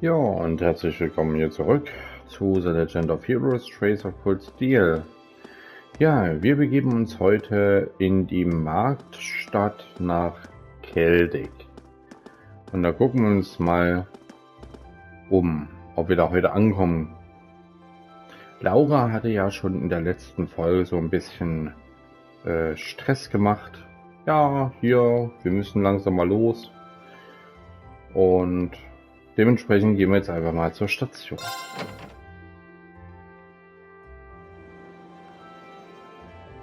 Ja, und herzlich willkommen hier zurück zu The Legend of Heroes Trace of Cold Steel. Ja, wir begeben uns heute in die Marktstadt nach Celdic. Und da gucken wir uns mal um, ob wir da heute ankommen. Laura hatte ja schon in der letzten Folge so ein bisschen Stress gemacht. Ja, hier, wir müssen langsam mal los. Und dementsprechend gehen wir jetzt einfach mal zur Station.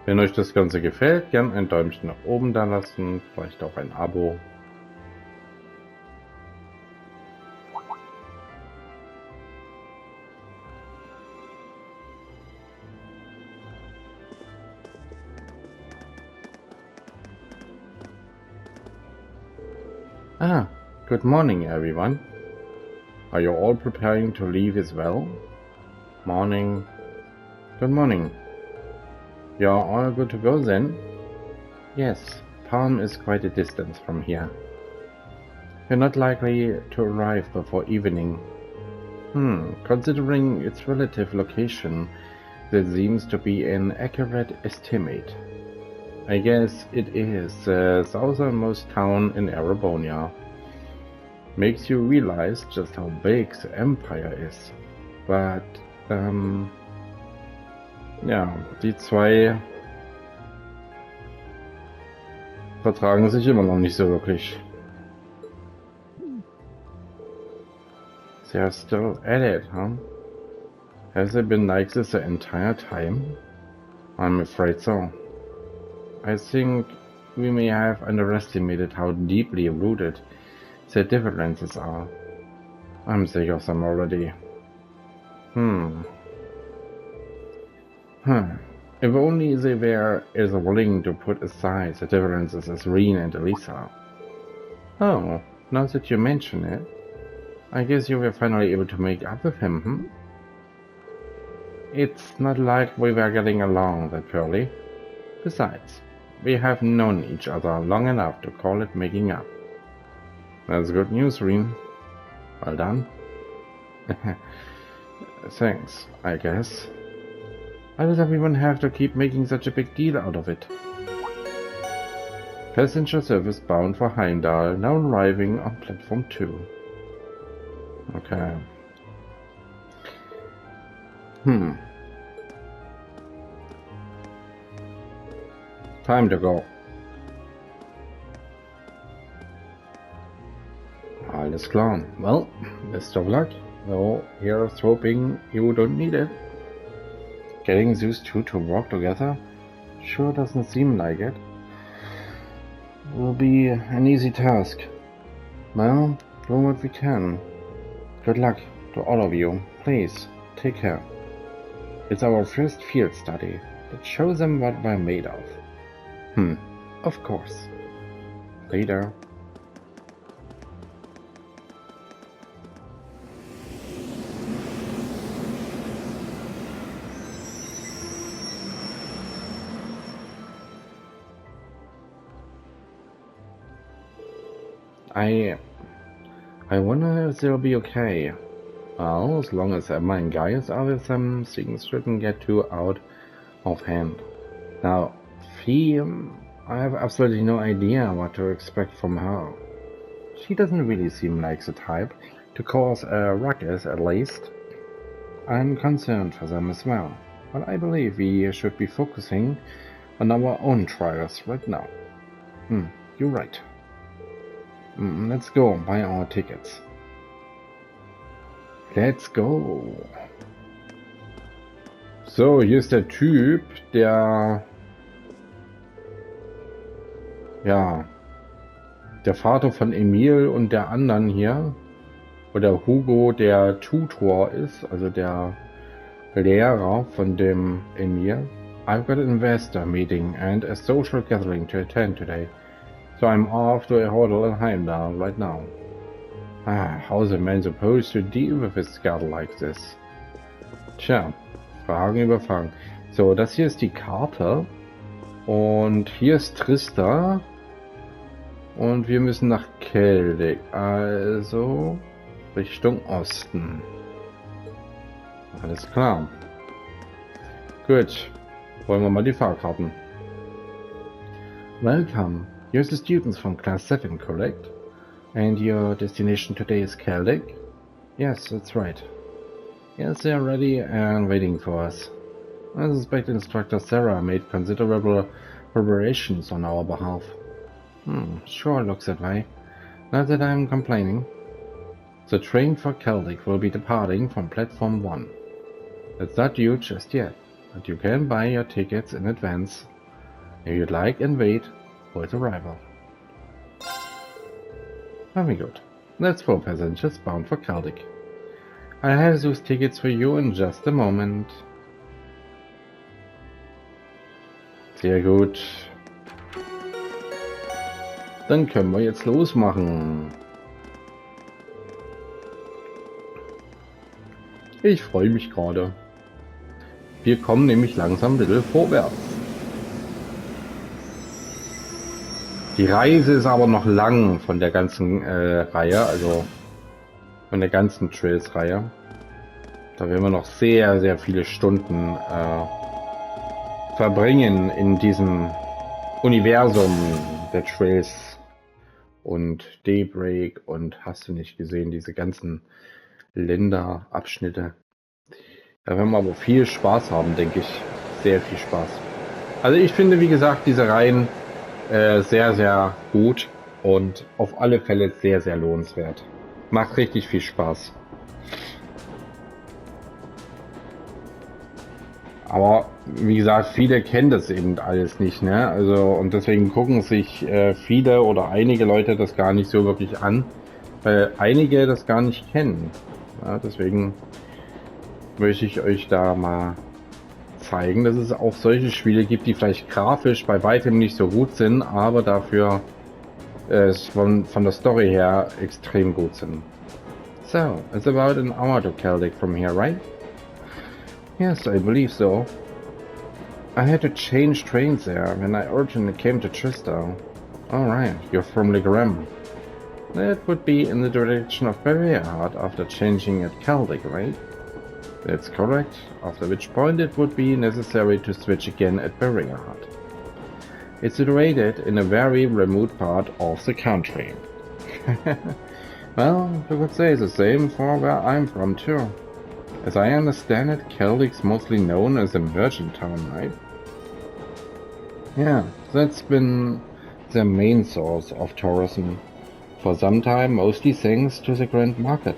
Wenn euch das Ganze gefällt, gern ein Däumchen nach oben da lassen, vielleicht auch ein Abo. Ah, good morning everyone. Are you all preparing to leave as well? Morning. Good morning. You're all good to go then? Yes, Palm is quite a distance from here. You're not likely to arrive before evening. Considering its relative location, that seems to be an accurate estimate. I guess it is the southernmost town in Erebonia. Makes you realize just how big the empire is. But, ja, die zwei vertragen sich immer noch nicht so wirklich. They're still at it, huh? Has they been like this the entire time? I'm afraid so. I think we may have underestimated how deeply rooted the differences are. I'm sick of them already. If only they were as willing to put aside the differences as Rean and Elisa. Oh, now that you mention it, I guess you were finally able to make up with him, It's not like we were getting along that poorly. Besides, we have known each other long enough to call it making up. That's good news, Rean. Well done. Thanks, I guess. Why does everyone have to keep making such a big deal out of it? Passenger service bound for Heimdall, now arriving on platform 2. Okay. Time to go. Alles klar. Well, best of luck. Though here's hoping you don't need it. Getting those two to work together sure doesn't seem like it. Will be an easy task. Well, do what we can. Good luck to all of you. Please, take care. It's our first field study. Let's show them what we're made of. Of course. Later. I wonder if they'll be okay. Well, as long as Emma and Gaius are with them, things shouldn't get too out of hand. Now, Fee, I have absolutely no idea what to expect from her. She doesn't really seem like the type to cause a ruckus, at least. I'm concerned for them as well, but I believe we should be focusing on our own trials right now. You're right. Let's go buy our tickets. Let's go. So, hier ist der Typ, der Vater von Emil und der anderen hier, oder Hugo, der Tutor ist, also der Lehrer von dem Emil. I've got an investor meeting and a social gathering to attend today, so I'm off to a hotel in Heimdall right now. How's a man supposed to deal with a scandal like this? Tja, Fragen über Fragen. So, das hier ist die Karte. Und hier ist Trista. Und wir müssen nach Celdic. Also, Richtung Osten. Alles klar. Gut. Wollen wir mal die Fahrkarten. Welcome. You're the students from class 7, correct? And your destination today is Celdic? Yes, that's right. Yes, they are ready and waiting for us. I suspect Instructor Sarah made considerable preparations on our behalf. Sure looks that way. Not that I'm complaining. The train for Celdic will be departing from platform 1. It's not due just yet, but you can buy your tickets in advance if you'd like and wait for its arrival. Very good. That's 4 passengers bound for Celdic. I'll have those tickets for you in just a moment. Sehr gut. Dann können wir jetzt losmachen. Ich freue mich gerade. Wir kommen nämlich langsam ein bisschen vorwärts. Die Reise ist aber noch lang von der ganzen Reihe, also von der ganzen Trails-Reihe. Da werden wir noch sehr, sehr viele Stunden verbringen in diesem Universum der Trails und Daybreak und hast du nicht gesehen, diese ganzen Länderabschnitte. Da werden wir aber viel Spaß haben, denke ich. Sehr viel Spaß. Also ich finde, wie gesagt, diese Reihen sehr, sehr gut und auf alle Fälle sehr, sehr lohnenswert. Macht richtig viel Spaß. Aber wie gesagt, viele kennen das eben alles nicht, ne? Also und deswegen gucken sich viele oder einige Leute das gar nicht so wirklich an, weil einige das gar nicht kennen. Ja, deswegen möchte ich euch da mal zeigen, dass es auch solche Spiele gibt, die vielleicht grafisch bei weitem nicht so gut sind, aber dafür von der Story her extrem gut sind. So, it's about an hour to Celdic from here, right? Yes, I believe so. I had to change trains there when I originally came to Tristão. Alright, you're from Liberl. That would be in the direction of Berehard after changing at Celdic, right? That's correct, after which point it would be necessary to switch again at Berehard. It's situated in a very remote part of the country. Well, you could say the same for where I'm from too. As I understand it, Celdic's mostly known as a merchant town, right? Yeah, that's been the main source of tourism for some time, mostly thanks to the Grand Market.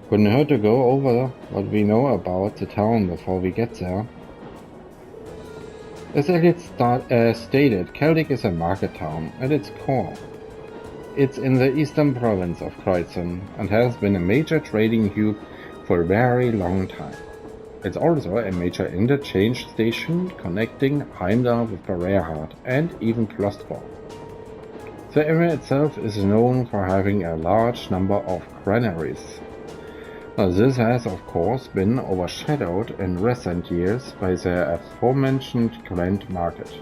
Couldn't hurt to go over what we know about the town before we get there. As Elliot stated, Celdic is a market town at its core. It's in the eastern province of Kreuzen and has been a major trading hub for a very long time. It's also a major interchange station connecting Heimdall with Berehard and even Crossbell. The area itself is known for having a large number of granaries. This has of course been overshadowed in recent years by the aforementioned Grand Market.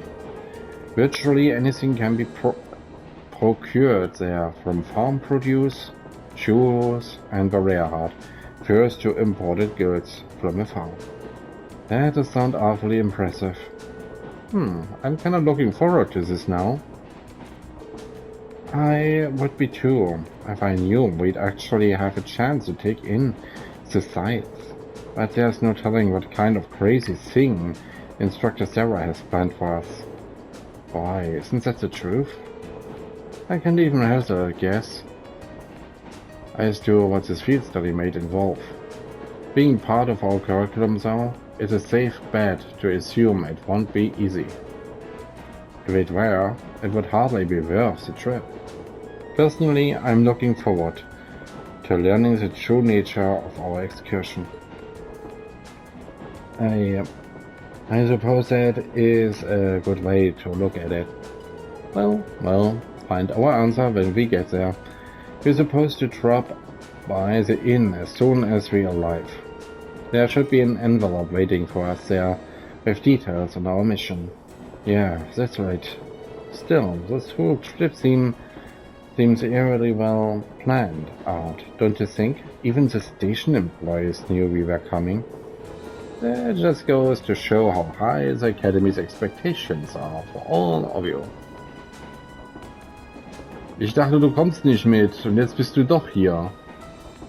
Virtually anything can be procured there, from farm produce, jewels and Berehard, first to imported goods from afar. That does sound awfully impressive. I'm kinda looking forward to this now. I would be too, if I knew we'd actually have a chance to take in the sights. But there's no telling what kind of crazy thing Instructor Sarah has planned for us. Why, isn't that the truth? I can't even hazard a guess as to what this field study might involve. Being part of our curriculum though, it's a safe bet to assume it won't be easy. If it were, it would hardly be worth the trip. Personally, I'm looking forward to learning the true nature of our excursion. I suppose that is a good way to look at it. Well, find our answer when we get there. We're supposed to drop by the inn as soon as we arrive. There should be an envelope waiting for us there with details on our mission. Yeah, that's right. Still, this whole trip Seems eerily well planned out, don't you think? Even the station employees knew we were coming. That just goes to show how high the Academy's expectations are for all of you. Ich dachte, du kommst nicht mit und jetzt bist du doch hier.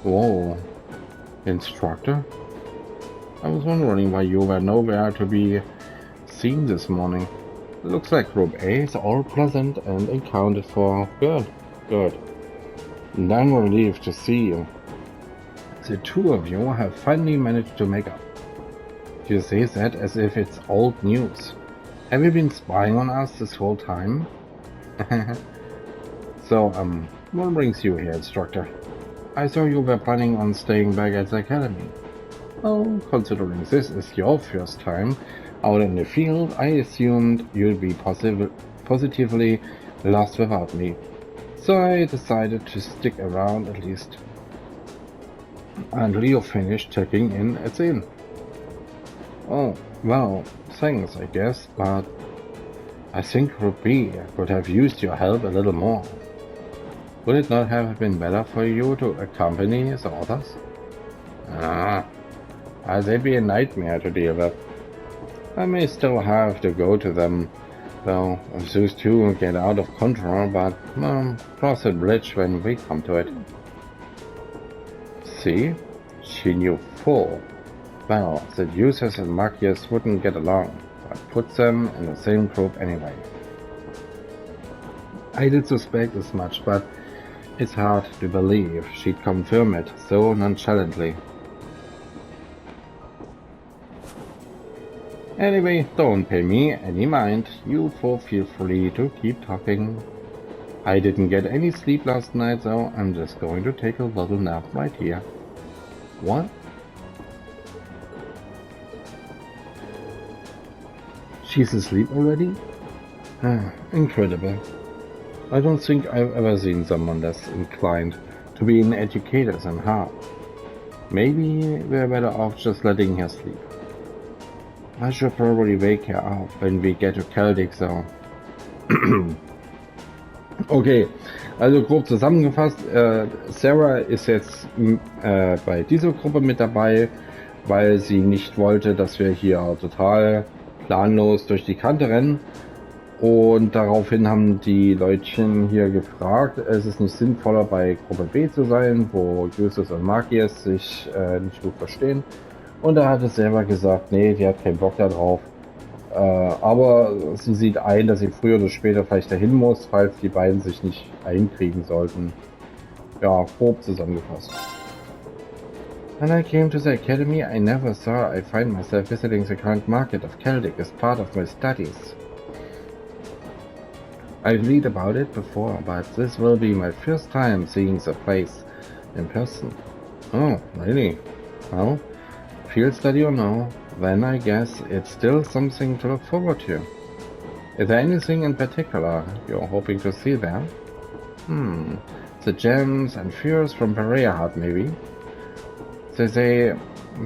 Whoa. Instructor? I was wondering why you were nowhere to be seen this morning. Looks like Group A is all present and accounted for. Good, good. And I'm relieved to see you. The two of you have finally managed to make up. You say that as if it's old news. Have you been spying on us this whole time? So, what brings you here, Instructor? I saw you were planning on staying back at the Academy. Well, considering this is your first time out in the field, I assumed you'd be positively lost without me. So I decided to stick around at least until you finished checking in at the inn. Oh, well, thanks, I guess, but I think Group B could have used your help a little more. Would it not have been better for you to accompany the others? They'd be a nightmare to deal with. I may still have to go to them, though, if those two get out of control, but, cross the bridge when we come to it. See? She knew full well that users and magiers wouldn't get along, but put them in the same group anyway. I did suspect as much, but it's hard to believe she'd confirm it so nonchalantly. Anyway, don't pay me any mind. You four feel free to keep talking. I didn't get any sleep last night, so I'm just going to take a little nap right here. What? She's asleep already? Incredible. I don't think I've ever seen someone less inclined to be an educator than her. Maybe we're better off just letting her sleep. I should probably wake her up when we get to Celdic, so. Okay, also grob zusammengefasst, Sarah ist jetzt bei dieser Gruppe mit dabei, weil sie nicht wollte, dass wir hier total planlos durch die Kante rennen. Und daraufhin haben die Leutchen hier gefragt, es ist nicht sinnvoller bei Gruppe B zu sein, wo Users und Magiers sich nicht gut verstehen. Und da hat es selber gesagt, nee, die hat keinen Bock da drauf. Aber sie sieht ein, dass sie früher oder später vielleicht dahin muss, falls die beiden sich nicht einkriegen sollten. Ja, grob zusammengefasst. When I came to the academy, I never thought I'd find myself visiting the current market of Celdic as part of my studies. I've read about it before, but this will be my first time seeing the place in person. Oh, really? Well, field study or no, then I guess it's still something to look forward to. Is there anything in particular you're hoping to see there? The gems and furs from Berea, maybe? They say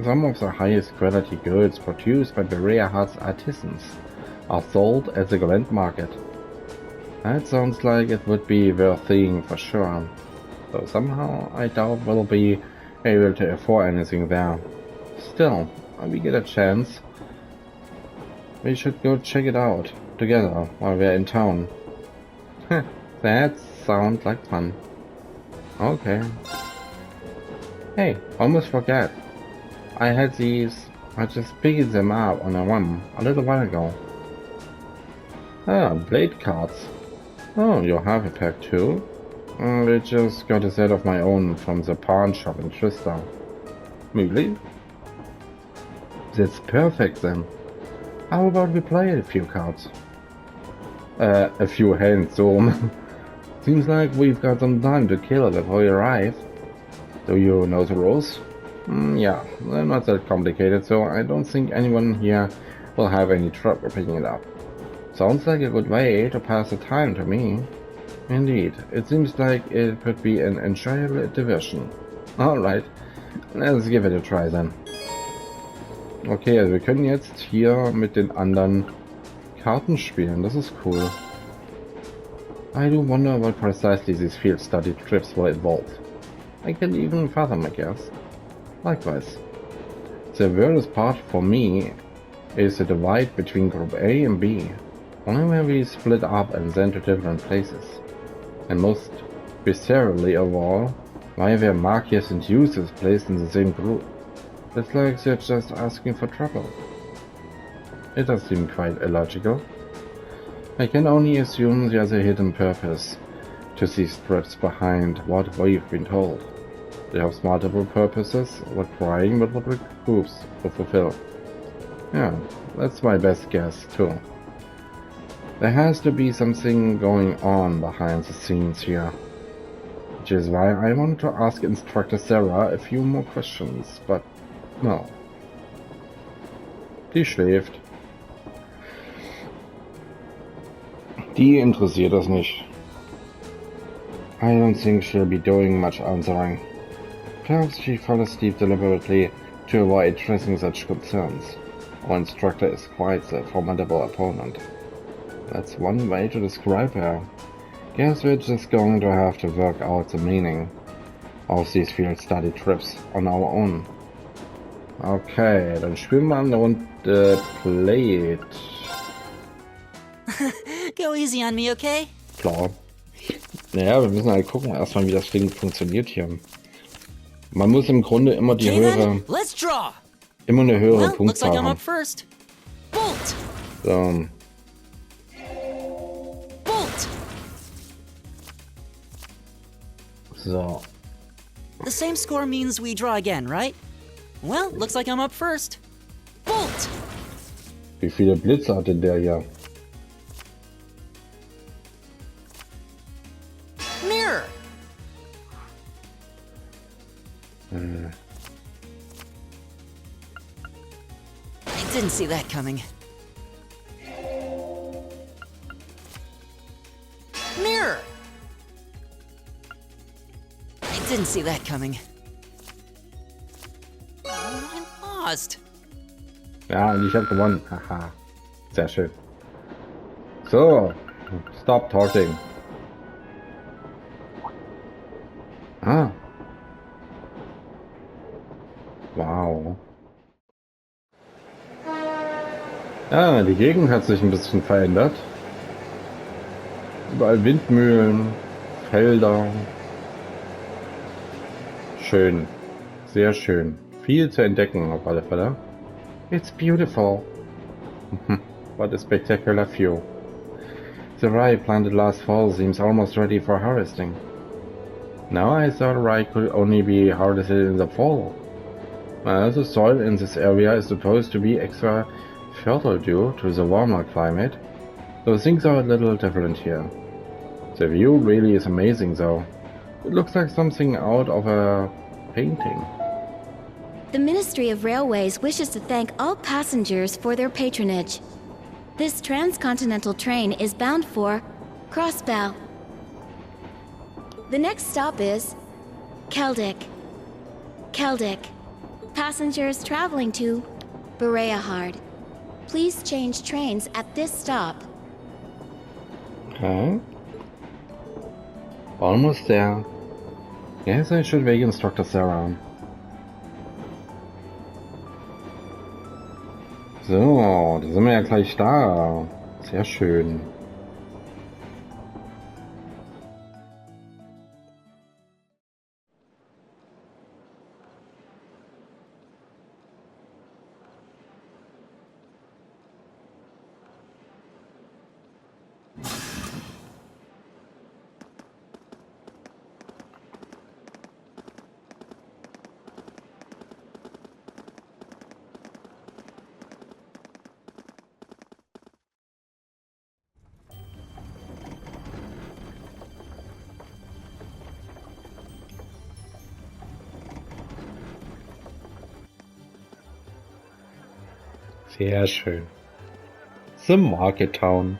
some of the highest quality goods produced by Berea's artisans are sold at the Grand Market. That sounds like it would be worth seeing for sure, though somehow I doubt we'll be able to afford anything there. Still, when we get a chance, we should go check it out together while we're in town. That sounds like fun. Okay. Hey, almost forgot. I had these. I just picked them up on a whim a little while ago. Ah, blade cards. Oh, you have a pack too? I just got a set of my own from the pawn shop in Trista. Really? That's perfect then. How about we play a few cards? A few hands, so seems like we've got some time to kill before you arrive. Do you know the rules? Yeah, they're not that complicated, so I don't think anyone here will have any trouble picking it up. Sounds like a good way to pass the time to me. Indeed, it seems like it could be an enjoyable diversion. Alright, let's give it a try then. Okay, also wir können jetzt hier mit den anderen Karten spielen, das ist cool. I do wonder what precisely these field study trips will involve. I can't even fathom, I guess. Likewise. The weirdest part for me is the divide between Group A and B, only where we split up and sent to different places. And most bizarrely of all, why were magiars and users placed in the same group? It's like they're just asking for trouble. It does seem quite illogical. I can only assume there's a hidden purpose to these trips behind what we've been told. They have multiple purposes, requiring what groups to fulfill. Yeah, that's my best guess too. There has to be something going on behind the scenes here. Which is why I wanted to ask Instructor Sarah a few more questions, but no. Die schläft. Die interessiert das nicht. I don't think she'll be doing much answering. Perhaps she fell asleep deliberately to avoid addressing such concerns. Our instructor is quite a formidable opponent. That's one way to describe her. Guess we're just going to have to work out the meaning of these field study trips on our own. Okay, dann spielen wir eine Runde Play It. Go easy on me, okay? Klar. Naja, wir müssen halt gucken erstmal, wie das Ding funktioniert hier. Man muss im Grunde immer die höhere... Let's draw. Immer eine höhere Well, looks Punktzahl like I'm haben. up first. Bolt! So. Bolt! So. The same score means we draw again, right? Well, looks like I'm up first. Bolt! Wie viele Blitze hat denn der hier? Mirror! I didn't see that coming. Mirror! I didn't see that coming. Oh, I lost. Ja, und ich habe gewonnen. Haha. Sehr schön. So. Stop talking. Ah. Wow. Ja, die Gegend hat sich ein bisschen verändert. Überall Windmühlen, Felder. Schön. Sehr schön. Viel zu entdecken auf alle Fälle. It's beautiful. What a spectacular view. The rye planted last fall seems almost ready for harvesting. Now I thought rye could only be harvested in the fall. The soil in this area is supposed to be extra fertile due to the warmer climate, so things are a little different here. The view really is amazing though. It looks like something out of a painting. The Ministry of Railways wishes to thank all passengers for their patronage. This transcontinental train is bound for Crossbell. The next stop is Celdic. Celdic. Passengers traveling to Bereahard. Please change trains at this stop. Okay. Almost there. Yes, I should wake Instructor Sarah. So, da sind wir ja gleich da. Sehr schön. Sehr schön. The Market Town.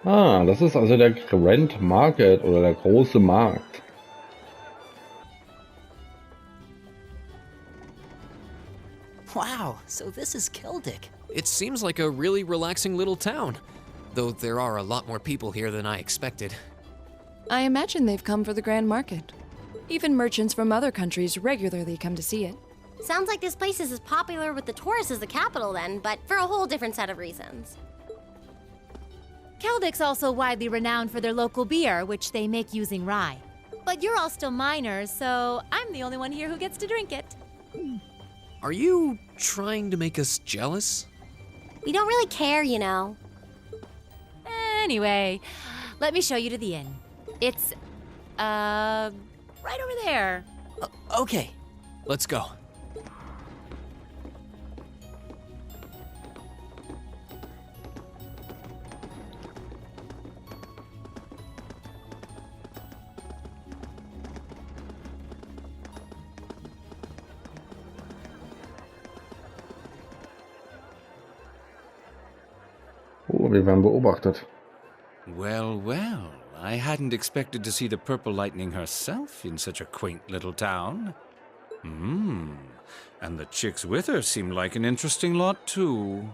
Ah, das ist also der Grand Market oder der große Markt. Wow, So this is Celdic. It seems like a really relaxing little town, though there are a lot more people here than I expected. I imagine they've come for the Grand Market. Even merchants from other countries regularly come to see it. Sounds like this place is as popular with the tourists as the capital then, but for a whole different set of reasons. Celdic's also widely renowned for their local beer, which they make using rye. But you're all still minors, so I'm the only one here who gets to drink it. Are you trying to make us jealous? We don't really care, you know. Anyway, let me show you to the inn. It's, right over there. Okay, let's go. Oh, wir werden beobachtet. Well, well, I hadn't expected to see the Purple Lightning herself in such a quaint little town. And the chicks with her seem like an interesting lot, too.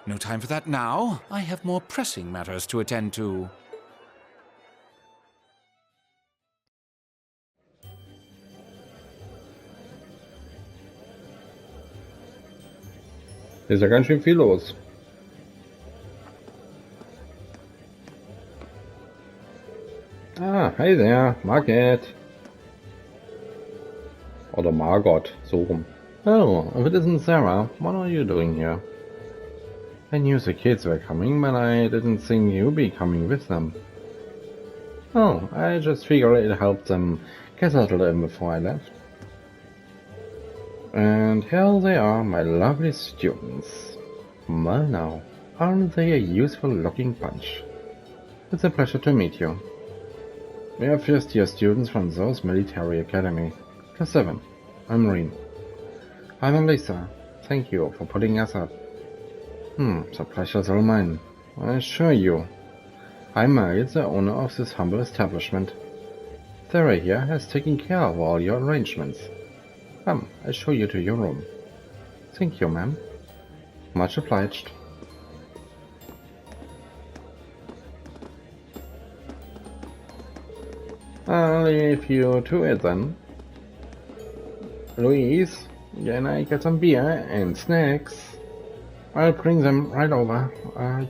No time for that now. I have more pressing matters to attend to. Ist ja ganz schön viel los. Ah, hey there, Margaret. Oder Margot, so rum. Oh, if it isn't Sarah, what are you doing here? I knew the kids were coming, but I didn't think you'd be coming with them. Oh, I just figured it helped them get settled in before I left. And here they are, my lovely students. Well now, aren't they a useful-looking bunch? It's a pleasure to meet you. We are first-year students from the Thors-Militärakademie. Class 7. I'm Rean. I'm Lisa. Thank you for putting us up. The pleasure's all mine. I assure you. I'm Miles, the owner of this humble establishment. Sarah here has taken care of all your arrangements. Come, I'll show you to your room. Thank you, ma'am. Much obliged. I'll leave you to it then. Louise, can I get some beer and snacks? I'll bring them right over.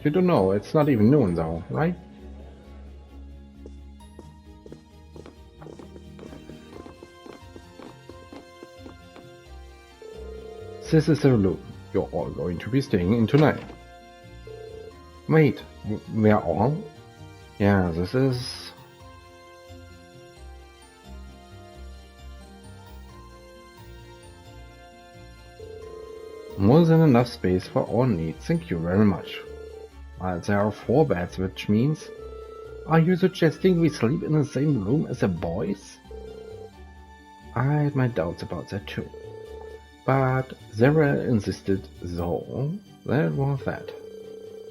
You don't know, it's not even noon though, right? This is the room you're all going to be staying in tonight. Wait, we're all? Yeah, this is... more than enough space for all needs, thank you very much. There are 4 beds, which means... Are you suggesting we sleep in the same room as the boys? I had my doubts about that too. But Zara insisted, so that was that.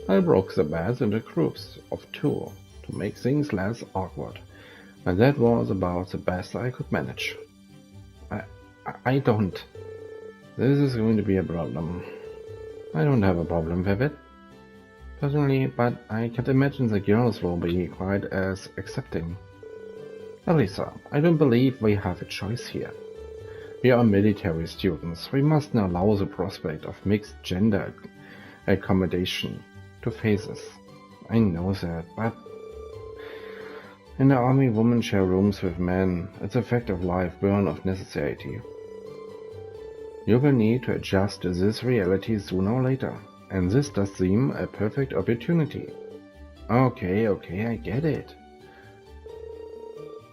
I broke the beds into groups of 2 to make things less awkward, and that was about the best I could manage. I don't... This is going to be a problem. I don't have a problem with it, personally, but I can't imagine the girls will be quite as accepting. Elisa, I don't believe we have a choice here. We are military students. We must not allow the prospect of mixed gender accommodation to phases. I know that, but in the army women share rooms with men. It's a fact of life, born of necessity. You will need to adjust to this reality sooner or later, and this does seem a perfect opportunity. Okay, I get it.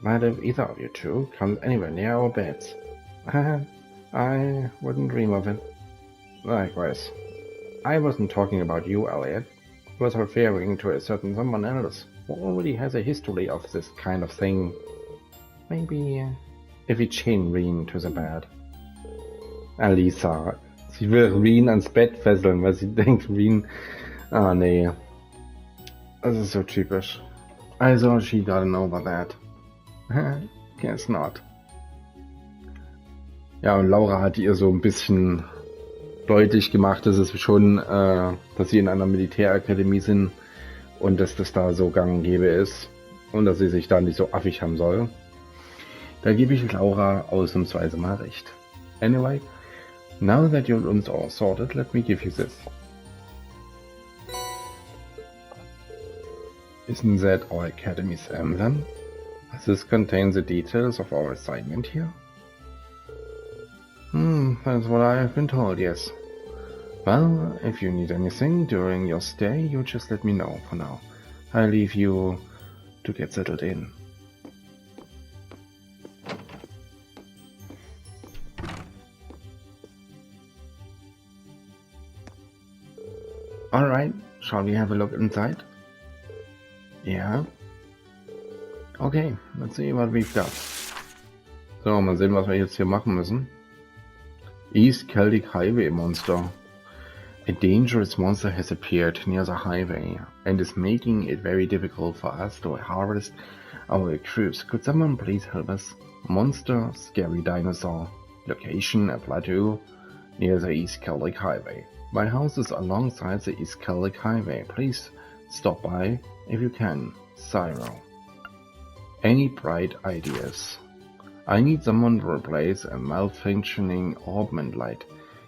But if either of you two comes anywhere near our beds, I wouldn't dream of it. Likewise. I wasn't talking about you, Elliot. I was referring to a certain someone else who already has a history of this kind of thing. Maybe if we chain Rean to the bed. Alisa. Sie will Rean ans Bett fesseln, weil sie denkt, Rean... Ah, nee. Das ist so typisch. Also, she doesn't know about that. Guess not. Ja, und Laura hat ihr so ein bisschen deutlich gemacht, dass es schon, dass sie in einer Militärakademie sind und dass das da so gang und gäbe ist und dass sie sich da nicht so affig haben soll. Da gebe ich Laura ausnahmsweise mal recht. Anyway, now that you're all sorted, let me give you this. Isn't that our academy's emblem? Does this contain the details of our assignment here? That's what I have been told, yes. Well, if you need anything during your stay, you just let me know for now. I leave you to get settled in. Alright, shall we have a look inside? Yeah. Okay, let's see what we've got. So, mal sehen, was wir jetzt hier machen müssen. East Celdic Highway Monster. A dangerous monster has appeared near the highway and is making it very difficult for us to harvest our recruits. Could someone please help us? Monster, scary dinosaur. Location, a plateau near the East Celdic Highway. My house is alongside the East Celdic Highway. Please stop by if you can. Cyro. Any bright ideas? I need someone to replace a malfunctioning orbment light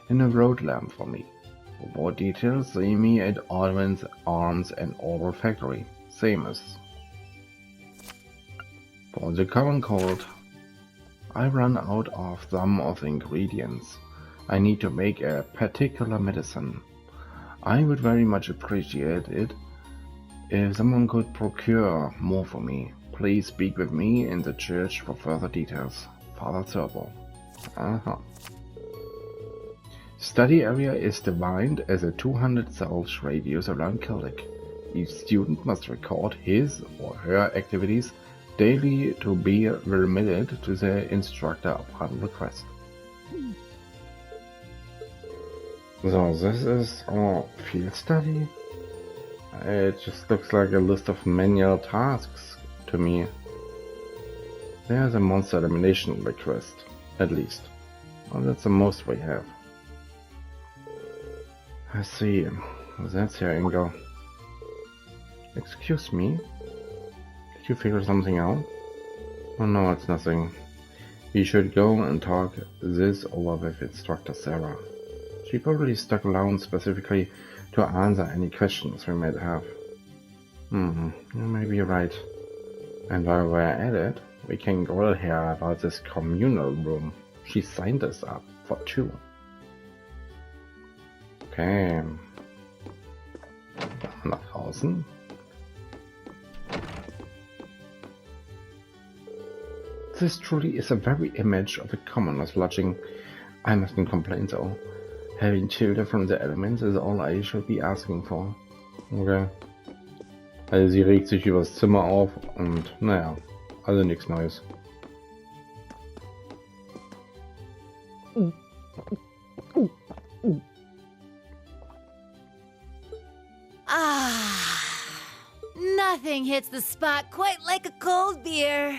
in a road lamp for me. For more details, see me at Alvin's Arms and Order Factory. Same as. For the common cold, I run out of some of the ingredients. I need to make a particular medicine. I would very much appreciate it if someone could procure more for me. Please speak with me in the church for further details. Father Turbo. Study area is defined as a 200 cells radius around Celdic. Each student must record his or her activities daily to be remitted to the instructor upon request. So this is our field study. It just looks like a list of manual tasks to me. There's a monster elimination request, at least. Well, that's the most we have. I see. That's your angle. Excuse me? Did you figure something out? Oh no, it's nothing. We should go and talk this over with Instructor Sarah. She probably stuck around specifically to answer any questions we might have. You may be right. And while we're at it, we can grill her about this communal room. She signed us up for 2. Okay. Nach draußen. This truly is a very image of a commoner's lodging. I mustn't complain though. Having children from the elements is all I should be asking for. Okay. Also sie regt sich übers Zimmer auf und naja, also nichts Neues. Nothing hits the spot quite like a cold beer.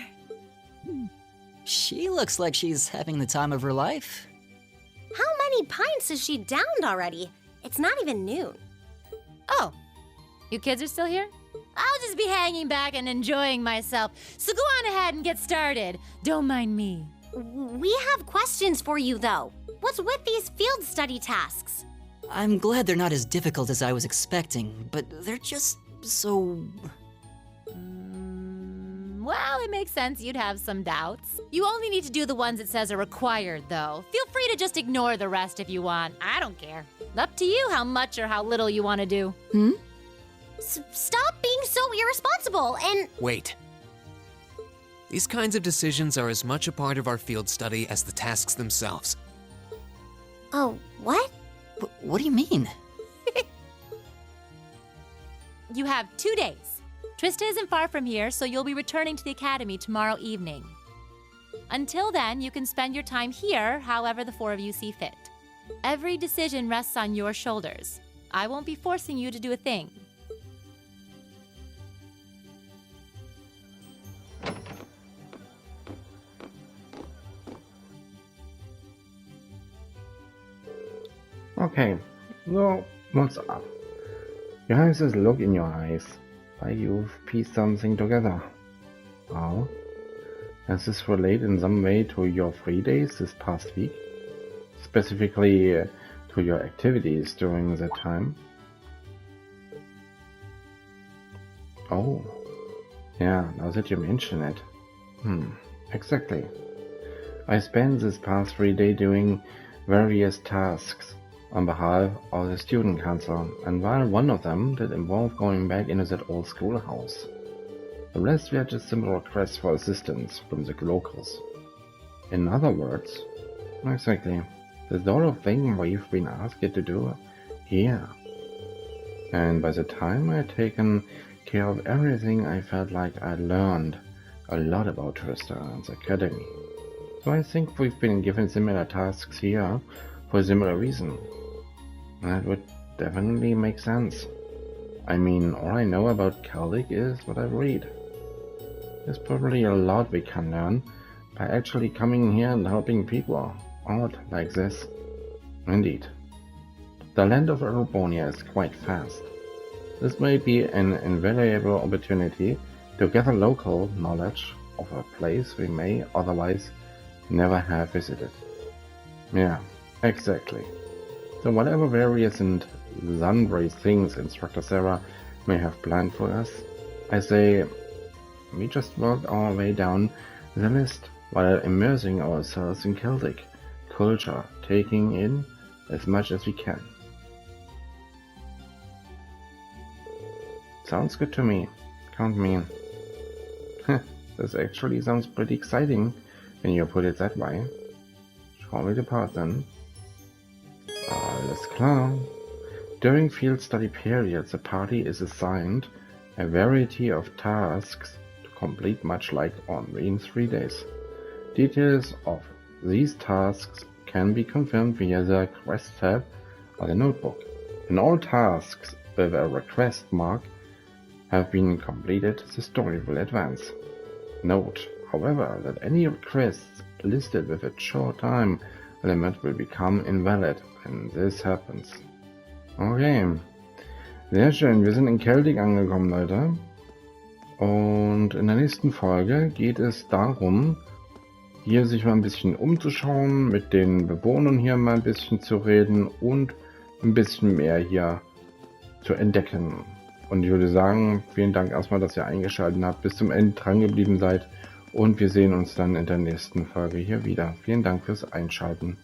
She looks like she's having the time of her life. How many pints has she downed already? It's not even noon. Oh, you kids are still here? I'll just be hanging back and enjoying myself. So go on ahead and get started. Don't mind me. We have questions for you, though. What's with these field study tasks? I'm glad they're not as difficult as I was expecting, but they're just so... Well, it makes sense you'd have some doubts. You only need to do the ones it says are required, though. Feel free to just ignore the rest if you want. I don't care. Up to you how much or how little you want to do. Stop being so irresponsible and... Wait. These kinds of decisions are as much a part of our field study as the tasks themselves. Oh, what? What do you mean? You have 2 days. Trista isn't far from here, so you'll be returning to the academy tomorrow evening. Until then, you can spend your time here however the 4 of you see fit. Every decision rests on your shoulders. I won't be forcing you to do a thing. Okay, so what's up? You have this look in your eyes, like you've pieced something together. Oh? Does this relate in some way to your 3 days this past week? Specifically to your activities during that time? Oh, yeah, now that you mention it. Exactly. I spent this past 3 days doing various tasks on behalf of the student council, and while one of them did involve going back into that old schoolhouse, the rest were just simple requests for assistance from the locals. In other words, exactly, the sort of thing we've been asked you to do here. And by the time I had taken care of everything, I felt like I learned a lot about Trista and the Academy. So I think we've been given similar tasks here for a similar reason. That would definitely make sense. I mean, all I know about Celdic is what I've read. There's probably a lot we can learn by actually coming here and helping people out like this. Indeed. The land of Erebonia is quite vast. This may be an invaluable opportunity to gather local knowledge of a place we may otherwise never have visited. Yeah, exactly. So whatever various and sundry things Instructor Sarah may have planned for us, I say we just work our way down the list while immersing ourselves in Celtic culture, taking in as much as we can. Sounds good to me. Count me in. This actually sounds pretty exciting when you put it that way. Shall we depart then? Alles klar. During field study periods, the party is assigned a variety of tasks to complete, much like on Rean's 3 days. Details of these tasks can be confirmed via the Quest tab of the notebook. And all tasks with a request mark have been completed, the story will advance. Note, however, that any requests listed with a short time limit will become invalid when this happens. Okay, sehr schön, wir sind in Celtic angekommen, Leute. Und in der nächsten Folge geht es darum, hier sich mal ein bisschen umzuschauen, mit den Bewohnern hier mal ein bisschen zu reden und ein bisschen mehr hier zu entdecken. Und ich würde sagen, vielen Dank erstmal, dass ihr eingeschaltet habt, bis zum Ende dran geblieben seid und wir sehen uns dann in der nächsten Folge hier wieder. Vielen Dank fürs Einschalten.